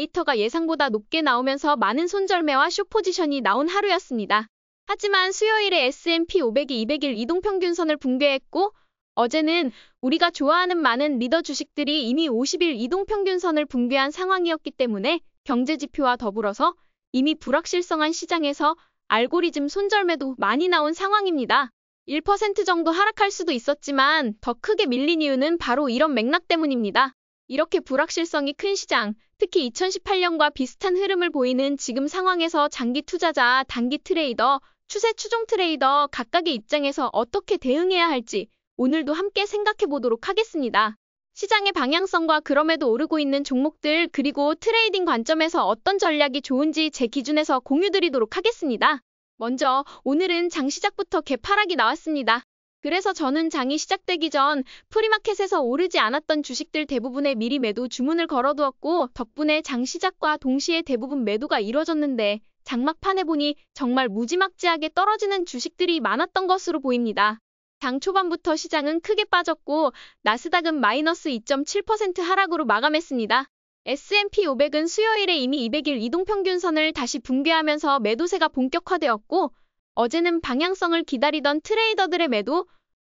데이터가 예상보다 높게 나오면서 많은 손절매와 숏포지션이 나온 하루였습니다. 하지만 수요일에 S&P 500이 200일 이동평균선을 붕괴했고 어제는 우리가 좋아하는 많은 리더 주식들이 이미 50일 이동평균선을 붕괴한 상황이었기 때문에 경제지표와 더불어서 이미 불확실성한 시장에서 알고리즘 손절매도 많이 나온 상황입니다. 1% 정도 하락할 수도 있었지만 더 크게 밀린 이유는 바로 이런 맥락 때문입니다. 이렇게 불확실성이 큰 시장, 특히 2018년과 비슷한 흐름을 보이는 지금 상황에서 장기 투자자, 단기 트레이더, 추세 추종 트레이더 각각의 입장에서 어떻게 대응해야 할지 오늘도 함께 생각해 보도록 하겠습니다. 시장의 방향성과 그럼에도 오르고 있는 종목들 그리고 트레이딩 관점에서 어떤 전략이 좋은지 제 기준에서 공유드리도록 하겠습니다. 먼저 오늘은 장 시작부터 개파락이 나왔습니다. 그래서 저는 장이 시작되기 전 프리마켓에서 오르지 않았던 주식들 대부분에 미리 매도 주문을 걸어두었고 덕분에 장 시작과 동시에 대부분 매도가 이뤄졌는데 장막판에 보니 정말 무지막지하게 떨어지는 주식들이 많았던 것으로 보입니다. 장 초반부터 시장은 크게 빠졌고 나스닥은 마이너스 2.7% 하락으로 마감했습니다. S&P 500은 수요일에 이미 200일 이동평균선을 다시 붕괴하면서 매도세가 본격화되었고 어제는 방향성을 기다리던 트레이더들의 매도,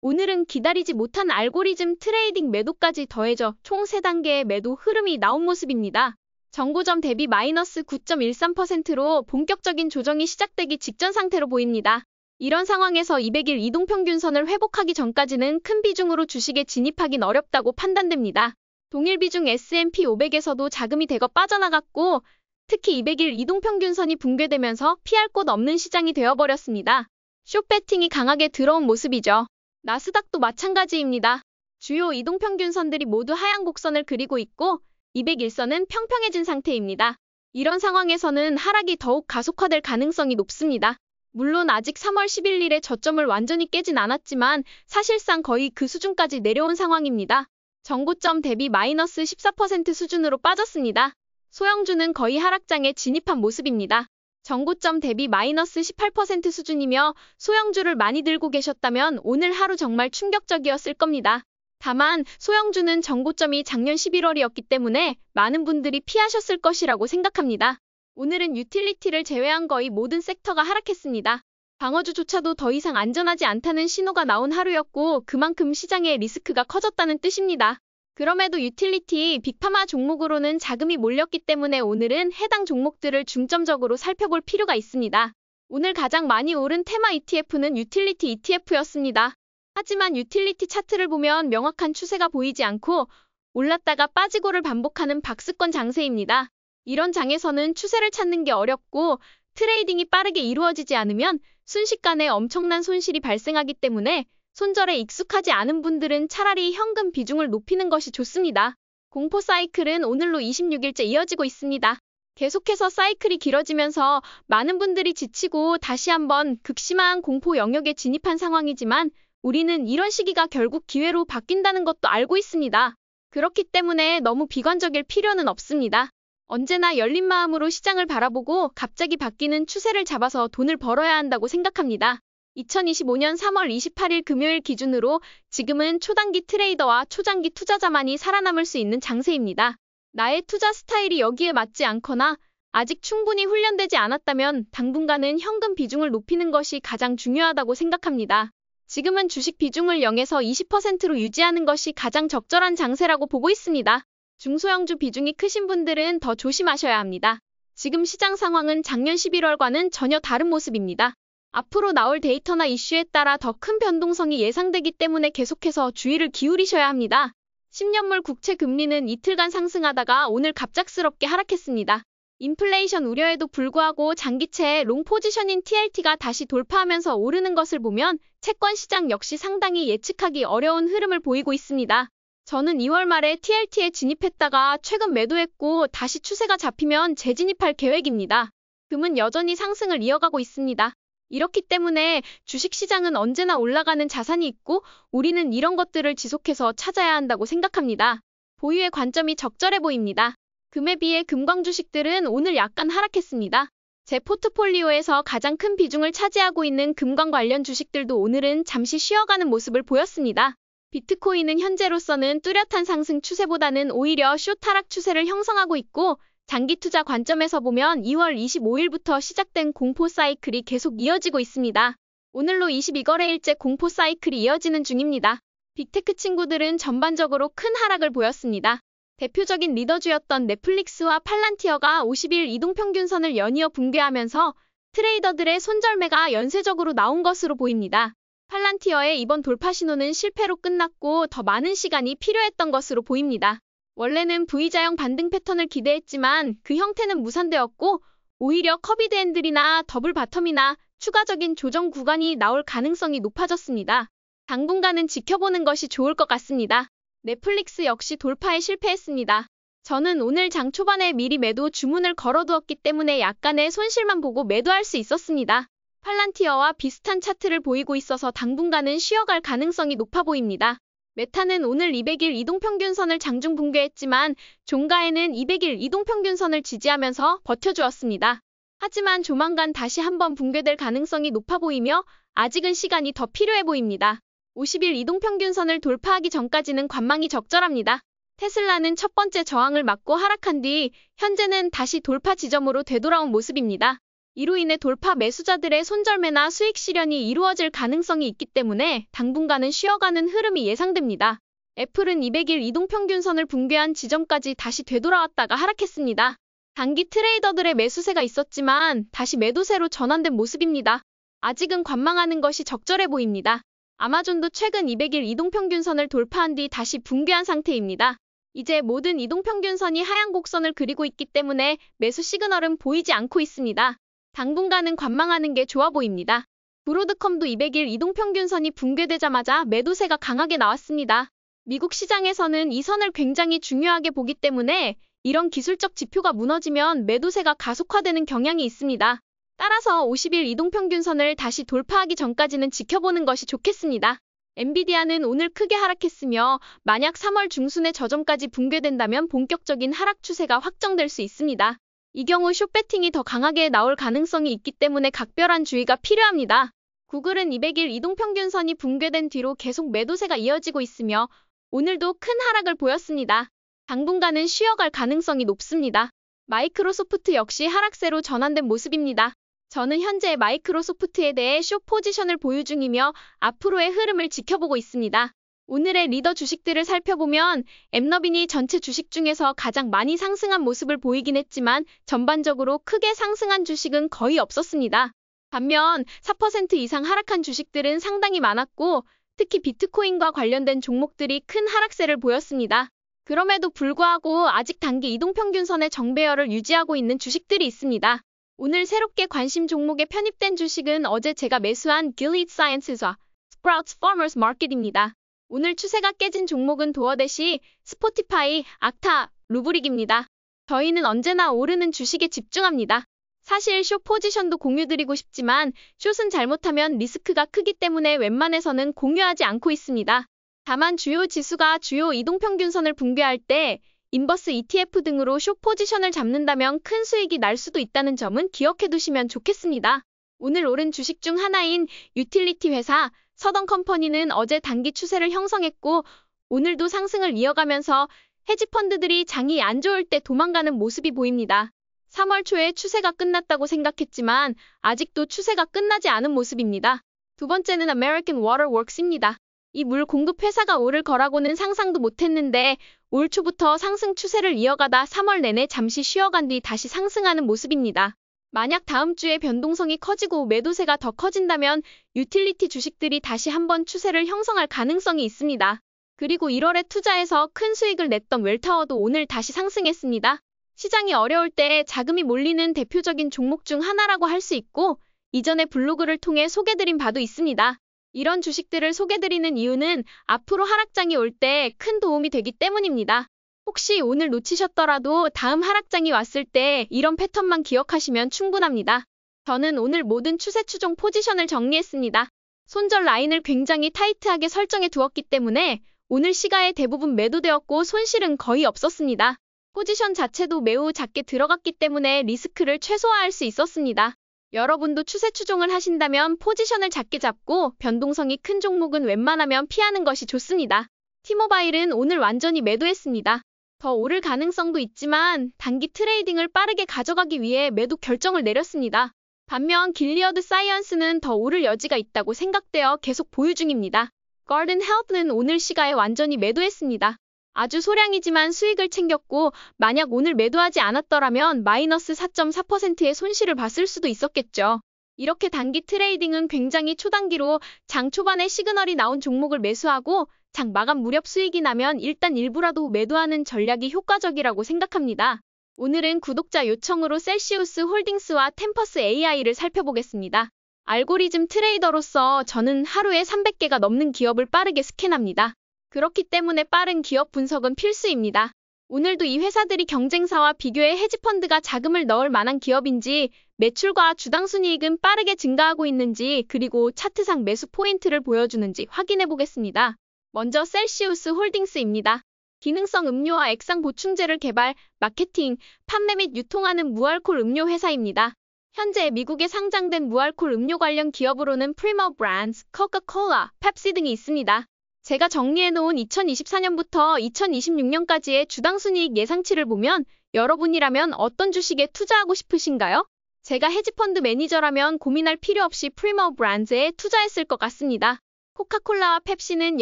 오늘은 기다리지 못한 알고리즘 트레이딩 매도까지 더해져 총 3단계의 매도 흐름이 나온 모습입니다. 정고점 대비 마이너스 9.13%로 본격적인 조정이 시작되기 직전 상태로 보입니다. 이런 상황에서 200일 이동평균선을 회복하기 전까지는 큰 비중으로 주식에 진입하긴 어렵다고 판단됩니다. 동일 비중 S&P 500에서도 자금이 대거 빠져나갔고 특히 200일 이동평균선이 붕괴되면서 피할 곳 없는 시장이 되어버렸습니다. 숏배팅이 강하게 들어온 모습이죠. 나스닥도 마찬가지입니다. 주요 이동평균선들이 모두 하향 곡선을 그리고 있고 201선은 평평해진 상태입니다. 이런 상황에서는 하락이 더욱 가속화될 가능성이 높습니다. 물론 아직 3월 11일에 저점을 완전히 깨진 않았지만 사실상 거의 그 수준까지 내려온 상황입니다. 정고점 대비 마이너스 14% 수준으로 빠졌습니다. 소형주는 거의 하락장에 진입한 모습입니다. 정고점 대비 마이너스 18% 수준이며 소형주를 많이 들고 계셨다면 오늘 하루 정말 충격적이었을 겁니다. 다만 소형주는 정고점이 작년 11월이었기 때문에 많은 분들이 피하셨을 것이라고 생각합니다. 오늘은 유틸리티를 제외한 거의 모든 섹터가 하락했습니다. 방어주조차도 더 이상 안전하지 않다는 신호가 나온 하루였고 그만큼 시장의 리스크가 커졌다는 뜻입니다. 그럼에도 유틸리티, 빅파마 종목으로는 자금이 몰렸기 때문에 오늘은 해당 종목들을 중점적으로 살펴볼 필요가 있습니다. 오늘 가장 많이 오른 테마 ETF는 유틸리티 ETF였습니다. 하지만 유틸리티 차트를 보면 명확한 추세가 보이지 않고 올랐다가 빠지고를 반복하는 박스권 장세입니다. 이런 장에서는 추세를 찾는 게 어렵고 트레이딩이 빠르게 이루어지지 않으면 순식간에 엄청난 손실이 발생하기 때문에 손절에 익숙하지 않은 분들은 차라리 현금 비중을 높이는 것이 좋습니다. 공포 사이클은 오늘로 26일째 이어지고 있습니다. 계속해서 사이클이 길어지면서 많은 분들이 지치고 다시 한번 극심한 공포 영역에 진입한 상황이지만 우리는 이런 시기가 결국 기회로 바뀐다는 것도 알고 있습니다. 그렇기 때문에 너무 비관적일 필요는 없습니다. 언제나 열린 마음으로 시장을 바라보고 갑자기 바뀌는 추세를 잡아서 돈을 벌어야 한다고 생각합니다. 2025년 3월 28일 금요일 기준으로 지금은 초단기 트레이더와 초장기 투자자만이 살아남을 수 있는 장세입니다. 나의 투자 스타일이 여기에 맞지 않거나 아직 충분히 훈련되지 않았다면 당분간은 현금 비중을 높이는 것이 가장 중요하다고 생각합니다. 지금은 주식 비중을 0에서 20%로 유지하는 것이 가장 적절한 장세라고 보고 있습니다. 중소형주 비중이 크신 분들은 더 조심하셔야 합니다. 지금 시장 상황은 작년 11월과는 전혀 다른 모습입니다. 앞으로 나올 데이터나 이슈에 따라 더 큰 변동성이 예상되기 때문에 계속해서 주의를 기울이셔야 합니다. 10년물 국채 금리는 이틀간 상승하다가 오늘 갑작스럽게 하락했습니다. 인플레이션 우려에도 불구하고 장기채의 롱 포지션인 TLT가 다시 돌파하면서 오르는 것을 보면 채권 시장 역시 상당히 예측하기 어려운 흐름을 보이고 있습니다. 저는 2월 말에 TLT에 진입했다가 최근 매도했고 다시 추세가 잡히면 재진입할 계획입니다. 금은 여전히 상승을 이어가고 있습니다. 이렇기 때문에 주식시장은 언제나 올라가는 자산이 있고 우리는 이런 것들을 지속해서 찾아야 한다고 생각합니다. 보유의 관점이 적절해 보입니다. 금에 비해 금광 주식들은 오늘 약간 하락했습니다. 제 포트폴리오에서 가장 큰 비중을 차지하고 있는 금광 관련 주식들도 오늘은 잠시 쉬어가는 모습을 보였습니다. 비트코인은 현재로서는 뚜렷한 상승 추세보다는 오히려 숏 하락 추세를 형성하고 있고 장기 투자 관점에서 보면 2월 25일부터 시작된 공포 사이클이 계속 이어지고 있습니다. 오늘로 22거래일째 공포 사이클이 이어지는 중입니다. 빅테크 친구들은 전반적으로 큰 하락을 보였습니다. 대표적인 리더주였던 넷플릭스와 팔란티어가 50일 이동평균선을 연이어 붕괴하면서 트레이더들의 손절매가 연쇄적으로 나온 것으로 보입니다. 팔란티어의 이번 돌파 신호는 실패로 끝났고 더 많은 시간이 필요했던 것으로 보입니다. 원래는 V자형 반등 패턴을 기대했지만 그 형태는 무산되었고 오히려 커비드 핸들이나 더블 바텀이나 추가적인 조정 구간이 나올 가능성이 높아졌습니다. 당분간은 지켜보는 것이 좋을 것 같습니다. 넷플릭스 역시 돌파에 실패했습니다. 저는 오늘 장 초반에 미리 매도 주문을 걸어두었기 때문에 약간의 손실만 보고 매도할 수 있었습니다. 팔란티어와 비슷한 차트를 보이고 있어서 당분간은 쉬어갈 가능성이 높아 보입니다. 메타는 오늘 200일 이동평균선을 장중 붕괴했지만 종가에는 200일 이동평균선을 지지하면서 버텨주었습니다. 하지만 조만간 다시 한번 붕괴될 가능성이 높아 보이며 아직은 시간이 더 필요해 보입니다. 50일 이동평균선을 돌파하기 전까지는 관망이 적절합니다. 테슬라는 첫 번째 저항을 맞고 하락한 뒤 현재는 다시 돌파 지점으로 되돌아온 모습입니다. 이로 인해 돌파 매수자들의 손절매나 수익 실현이 이루어질 가능성이 있기 때문에 당분간은 쉬어가는 흐름이 예상됩니다. 애플은 200일 이동평균선을 붕괴한 지점까지 다시 되돌아왔다가 하락했습니다. 단기 트레이더들의 매수세가 있었지만 다시 매도세로 전환된 모습입니다. 아직은 관망하는 것이 적절해 보입니다. 아마존도 최근 200일 이동평균선을 돌파한 뒤 다시 붕괴한 상태입니다. 이제 모든 이동평균선이 하향 곡선을 그리고 있기 때문에 매수 시그널은 보이지 않고 있습니다. 당분간은 관망하는 게 좋아 보입니다. 브로드컴도 200일 이동평균선이 붕괴되자마자 매도세가 강하게 나왔습니다. 미국 시장에서는 이 선을 굉장히 중요하게 보기 때문에 이런 기술적 지표가 무너지면 매도세가 가속화되는 경향이 있습니다. 따라서 50일 이동평균선을 다시 돌파하기 전까지는 지켜보는 것이 좋겠습니다. 엔비디아는 오늘 크게 하락했으며 만약 3월 중순에 저점까지 붕괴된다면 본격적인 하락 추세가 확정될 수 있습니다. 이 경우 숏배팅이 더 강하게 나올 가능성이 있기 때문에 각별한 주의가 필요합니다. 구글은 200일 이동평균선이 붕괴된 뒤로 계속 매도세가 이어지고 있으며 오늘도 큰 하락을 보였습니다. 당분간은 쉬어갈 가능성이 높습니다. 마이크로소프트 역시 하락세로 전환된 모습입니다. 저는 현재 마이크로소프트에 대해 숏 포지션을 보유 중이며 앞으로의 흐름을 지켜보고 있습니다. 오늘의 리더 주식들을 살펴보면 엠너빈이 전체 주식 중에서 가장 많이 상승한 모습을 보이긴 했지만 전반적으로 크게 상승한 주식은 거의 없었습니다. 반면 4% 이상 하락한 주식들은 상당히 많았고 특히 비트코인과 관련된 종목들이 큰 하락세를 보였습니다. 그럼에도 불구하고 아직 단기 이동평균선의 정배열을 유지하고 있는 주식들이 있습니다. 오늘 새롭게 관심 종목에 편입된 주식은 어제 제가 매수한 Gilead Sciences와 Sprouts Farmers Market입니다. 오늘 추세가 깨진 종목은 도어대시, 스포티파이, 악타, 루브릭입니다. 저희는 언제나 오르는 주식에 집중합니다. 사실 숏 포지션도 공유드리고 싶지만 숏은 잘못하면 리스크가 크기 때문에 웬만해서는 공유하지 않고 있습니다. 다만 주요 지수가 주요 이동평균선을 붕괴할 때 인버스 ETF 등으로 숏 포지션을 잡는다면 큰 수익이 날 수도 있다는 점은 기억해 두시면 좋겠습니다. 오늘 오른 주식 중 하나인 유틸리티 회사 서던컴퍼니는 어제 단기 추세를 형성했고 오늘도 상승을 이어가면서 헤지펀드들이 장이 안 좋을 때 도망가는 모습이 보입니다. 3월 초에 추세가 끝났다고 생각했지만 아직도 추세가 끝나지 않은 모습입니다. 두 번째는 American Water Works입니다. 이 물 공급 회사가 오를 거라고는 상상도 못했는데 올 초부터 상승 추세를 이어가다 3월 내내 잠시 쉬어간 뒤 다시 상승하는 모습입니다. 만약 다음 주에 변동성이 커지고 매도세가 더 커진다면 유틸리티 주식들이 다시 한번 추세를 형성할 가능성이 있습니다. 그리고 1월에 투자해서 큰 수익을 냈던 웰타워도 오늘 다시 상승했습니다. 시장이 어려울 때 자금이 몰리는 대표적인 종목 중 하나라고 할 수 있고 이전에 블로그를 통해 소개드린 바도 있습니다. 이런 주식들을 소개드리는 이유는 앞으로 하락장이 올 때 큰 도움이 되기 때문입니다. 혹시 오늘 놓치셨더라도 다음 하락장이 왔을 때 이런 패턴만 기억하시면 충분합니다. 저는 오늘 모든 추세 추종 포지션을 정리했습니다. 손절 라인을 굉장히 타이트하게 설정해 두었기 때문에 오늘 시가의 대부분 매도되었고 손실은 거의 없었습니다. 포지션 자체도 매우 작게 들어갔기 때문에 리스크를 최소화할 수 있었습니다. 여러분도 추세 추종을 하신다면 포지션을 작게 잡고 변동성이 큰 종목은 웬만하면 피하는 것이 좋습니다. 티모바일은 오늘 완전히 매도했습니다. 더 오를 가능성도 있지만 단기 트레이딩을 빠르게 가져가기 위해 매도 결정을 내렸습니다. 반면 길리어드 사이언스는 더 오를 여지가 있다고 생각되어 계속 보유 중입니다. 가든 헬스는 오늘 시가에 완전히 매도했습니다. 아주 소량이지만 수익을 챙겼고 만약 오늘 매도하지 않았더라면 마이너스 4.4%의 손실을 봤을 수도 있었겠죠. 이렇게 단기 트레이딩은 굉장히 초단기로 장 초반에 시그널이 나온 종목을 매수하고 장 마감 무렵 수익이 나면 일단 일부라도 매도하는 전략이 효과적이라고 생각합니다. 오늘은 구독자 요청으로 셀시우스 홀딩스와 템퍼스 AI를 살펴보겠습니다. 알고리즘 트레이더로서 저는 하루에 300개가 넘는 기업을 빠르게 스캔합니다. 그렇기 때문에 빠른 기업 분석은 필수입니다. 오늘도 이 회사들이 경쟁사와 비교해 헤지펀드가 자금을 넣을 만한 기업인지, 매출과 주당 순이익은 빠르게 증가하고 있는지, 그리고 차트상 매수 포인트를 보여주는지 확인해 보겠습니다. 먼저 셀시우스 홀딩스입니다. 기능성 음료와 액상 보충제를 개발, 마케팅, 판매 및 유통하는 무알콜 음료 회사입니다. 현재 미국에 상장된 무알콜 음료 관련 기업으로는 프리머 브랜드, 코카콜라, 펩시 등이 있습니다. 제가 정리해놓은 2024년부터 2026년까지의 주당 순이익 예상치를 보면 여러분이라면 어떤 주식에 투자하고 싶으신가요? 제가 헤지펀드 매니저라면 고민할 필요 없이 프리머 브랜드에 투자했을 것 같습니다. 코카콜라와 펩시는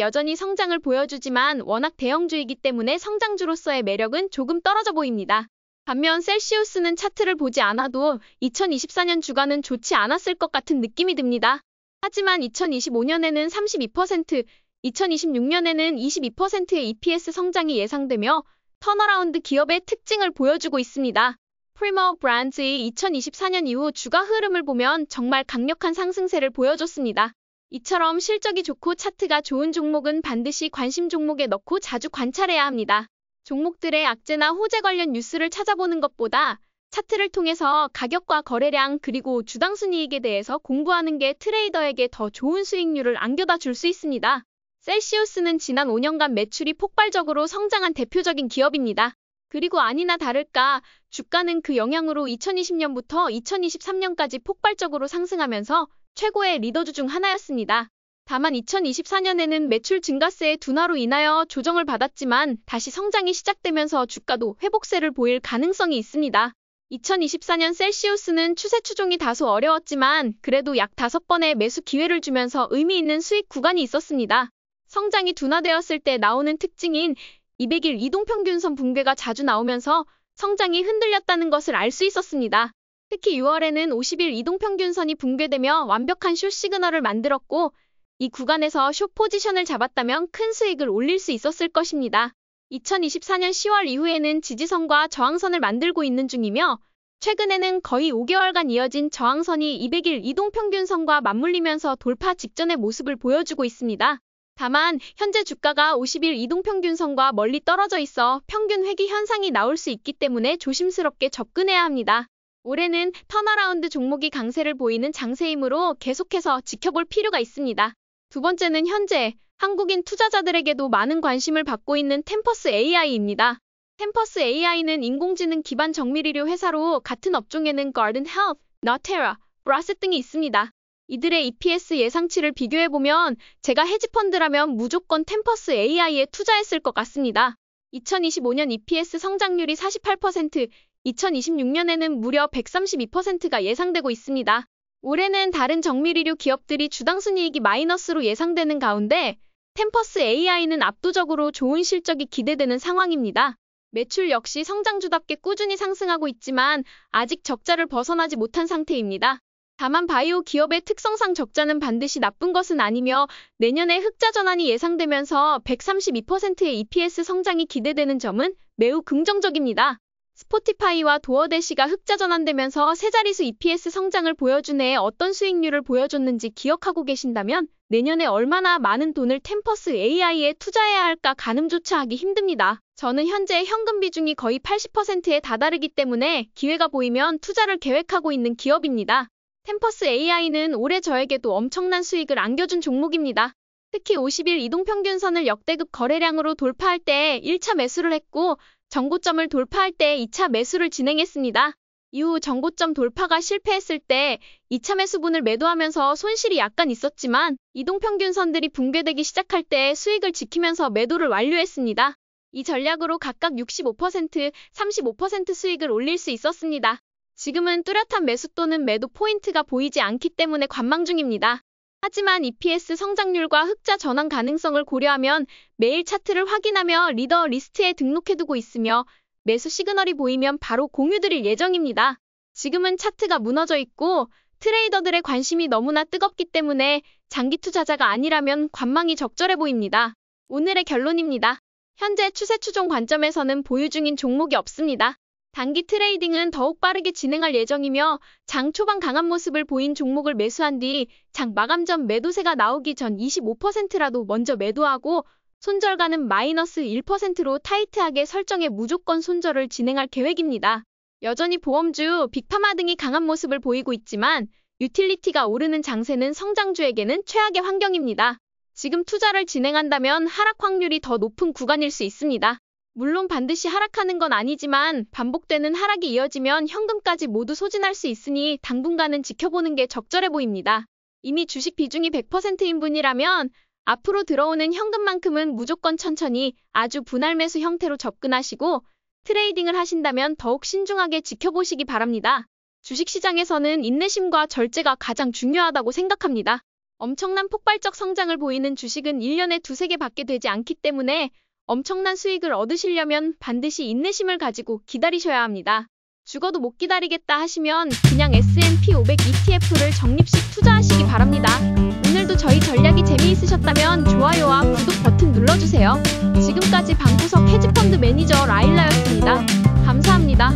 여전히 성장을 보여주지만 워낙 대형주이기 때문에 성장주로서의 매력은 조금 떨어져 보입니다. 반면 셀시우스는 차트를 보지 않아도 2024년 주가는 좋지 않았을 것 같은 느낌이 듭니다. 하지만 2025년에는 32%, 2026년에는 22%의 EPS 성장이 예상되며 턴어라운드 기업의 특징을 보여주고 있습니다. 프리머 브랜드의 2024년 이후 주가 흐름을 보면 정말 강력한 상승세를 보여줬습니다. 이처럼 실적이 좋고 차트가 좋은 종목은 반드시 관심 종목에 넣고 자주 관찰해야 합니다. 종목들의 악재나 호재 관련 뉴스를 찾아보는 것보다 차트를 통해서 가격과 거래량 그리고 주당 순이익에 대해서 공부하는 게 트레이더에게 더 좋은 수익률을 안겨다 줄 수 있습니다. 셀시우스는 지난 5년간 매출이 폭발적으로 성장한 대표적인 기업입니다. 그리고 아니나 다를까 주가는 그 영향으로 2020년부터 2023년까지 폭발적으로 상승하면서 최고의 리더주 중 하나였습니다. 다만 2024년에는 매출 증가세의 둔화로 인하여 조정을 받았지만 다시 성장이 시작되면서 주가도 회복세를 보일 가능성이 있습니다. 2024년 셀시우스는 추세 추종이 다소 어려웠지만 그래도 약 5번의 매수 기회를 주면서 의미 있는 수익 구간이 있었습니다. 성장이 둔화되었을 때 나오는 특징인 200일 이동평균선 붕괴가 자주 나오면서 성장이 흔들렸다는 것을 알 수 있었습니다. 특히 6월에는 50일 이동평균선이 붕괴되며 완벽한 숏 시그널을 만들었고 이 구간에서 숏 포지션을 잡았다면 큰 수익을 올릴 수 있었을 것입니다. 2024년 10월 이후에는 지지선과 저항선을 만들고 있는 중이며 최근에는 거의 5개월간 이어진 저항선이 200일 이동평균선과 맞물리면서 돌파 직전의 모습을 보여주고 있습니다. 다만 현재 주가가 50일 이동평균선과 멀리 떨어져 있어 평균 회귀 현상이 나올 수 있기 때문에 조심스럽게 접근해야 합니다. 올해는 턴어라운드 종목이 강세를 보이는 장세이므로 계속해서 지켜볼 필요가 있습니다. 두 번째는 현재 한국인 투자자들에게도 많은 관심을 받고 있는 템퍼스 AI입니다. 템퍼스 AI는 인공지능 기반 정밀의료 회사로 같은 업종에는 가든 헬스, 너테라, 브라셋 등이 있습니다. 이들의 EPS 예상치를 비교해보면 제가 헤지펀드라면 무조건 템퍼스 AI에 투자했을 것 같습니다. 2025년 EPS 성장률이 48%, 2026년에는 무려 132%가 예상되고 있습니다. 올해는 다른 정밀의료 기업들이 주당 순이익이 마이너스로 예상되는 가운데 템퍼스 AI는 압도적으로 좋은 실적이 기대되는 상황입니다. 매출 역시 성장주답게 꾸준히 상승하고 있지만 아직 적자를 벗어나지 못한 상태입니다. 다만 바이오 기업의 특성상 적자는 반드시 나쁜 것은 아니며 내년에 흑자 전환이 예상되면서 132%의 EPS 성장이 기대되는 점은 매우 긍정적입니다. 스포티파이와 도어대시가 흑자 전환되면서 세 자릿수 EPS 성장을 보여준 해에 어떤 수익률을 보여줬는지 기억하고 계신다면 내년에 얼마나 많은 돈을 템퍼스 AI에 투자해야 할까 가늠조차 하기 힘듭니다. 저는 현재 현금 비중이 거의 80%에 다다르기 때문에 기회가 보이면 투자를 계획하고 있는 기업입니다. 템퍼스 AI는 올해 저에게도 엄청난 수익을 안겨준 종목입니다. 특히 50일 이동평균선을 역대급 거래량으로 돌파할 때 1차 매수를 했고 정고점을 돌파할 때 2차 매수를 진행했습니다. 이후 정고점 돌파가 실패했을 때 2차 매수분을 매도하면서 손실이 약간 있었지만 이동평균선들이 붕괴되기 시작할 때 수익을 지키면서 매도를 완료했습니다. 이 전략으로 각각 65%, 35% 수익을 올릴 수 있었습니다. 지금은 뚜렷한 매수 또는 매도 포인트가 보이지 않기 때문에 관망 중입니다. 하지만 EPS 성장률과 흑자 전환 가능성을 고려하면 매일 차트를 확인하며 리더 리스트에 등록해두고 있으며 매수 시그널이 보이면 바로 공유드릴 예정입니다. 지금은 차트가 무너져 있고 트레이더들의 관심이 너무나 뜨겁기 때문에 장기 투자자가 아니라면 관망이 적절해 보입니다. 오늘의 결론입니다. 현재 추세 추종 관점에서는 보유 중인 종목이 없습니다. 단기 트레이딩은 더욱 빠르게 진행할 예정이며 장 초반 강한 모습을 보인 종목을 매수한 뒤 장 마감 전 매도세가 나오기 전 25%라도 먼저 매도하고 손절가는 마이너스 1%로 타이트하게 설정해 무조건 손절을 진행할 계획입니다. 여전히 보험주, 빅파마 등이 강한 모습을 보이고 있지만 유틸리티가 오르는 장세는 성장주에게는 최악의 환경입니다. 지금 투자를 진행한다면 하락 확률이 더 높은 구간일 수 있습니다. 물론 반드시 하락하는 건 아니지만 반복되는 하락이 이어지면 현금까지 모두 소진할 수 있으니 당분간은 지켜보는 게 적절해 보입니다. 이미 주식 비중이 100%인 분이라면 앞으로 들어오는 현금만큼은 무조건 천천히 아주 분할 매수 형태로 접근하시고 트레이딩을 하신다면 더욱 신중하게 지켜보시기 바랍니다. 주식시장에서는 인내심과 절제가 가장 중요하다고 생각합니다. 엄청난 폭발적 성장을 보이는 주식은 1년에 두세 개밖에 되지 않기 때문에 엄청난 수익을 얻으시려면 반드시 인내심을 가지고 기다리셔야 합니다. 죽어도 못 기다리겠다 하시면 그냥 S&P 500 ETF를 적립식 투자하시기 바랍니다. 오늘도 저희 전략이 재미있으셨다면 좋아요와 구독 버튼 눌러주세요. 지금까지 방구석 헤지펀드 매니저 라일라였습니다. 감사합니다.